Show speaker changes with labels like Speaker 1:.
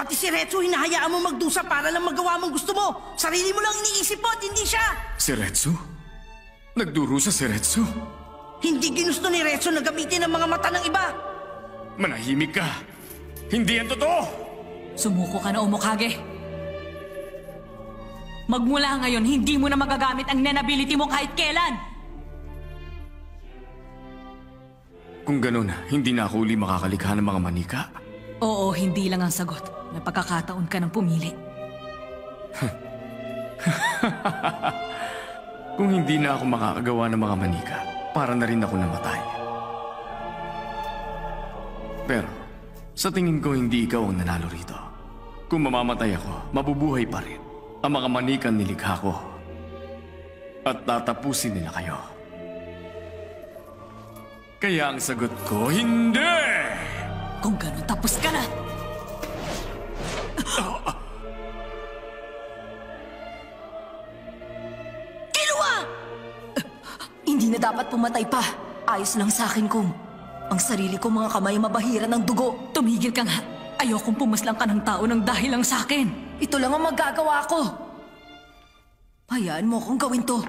Speaker 1: Pati si Retsu, hinahayaan mo magdusa para lang magawa mong gusto mo. Sarili mo lang iniisip mo at hindi siya.
Speaker 2: Si Retsu? Nagdurusa si Retsu?
Speaker 1: Hindi ginusto ni Retsu na gamitin ang mga mata ng iba.
Speaker 2: Manahimik ka. Hindi yan totoo.
Speaker 3: Sumuko ka na, Omokage. Magmula ngayon, hindi mo na magagamit ang nen ability mo kahit kailan.
Speaker 2: Kung ganun, hindi na ako uli makakalikha ng mga manika.
Speaker 3: Oo, hindi lang ang sagot. May pagkakataon ka ng pumili.
Speaker 2: Kung hindi na ako makakagawa ng mga manika, para na rin ako namatay. Pero, sa tingin ko hindi ikaw ang nanalo rito. Kung mamamatay ako, mabubuhay pa rin ang mga manikan nilikha ko. At tatapusin nila kayo. Kaya ang sagot ko, hindi!
Speaker 3: Kung gano'n, tapos ka na!
Speaker 1: Kiluwa!
Speaker 3: Hindi na dapat pumatay pa. Ayos lang sa akin kung ang sarili ko mga kamay mabahira ng dugo. Tumigil ka nga. Ayokong pumaslang ka ng tao ng dahil lang sa akin. Ito lang ang magagawa ko. Hayaan mo akong gawin to.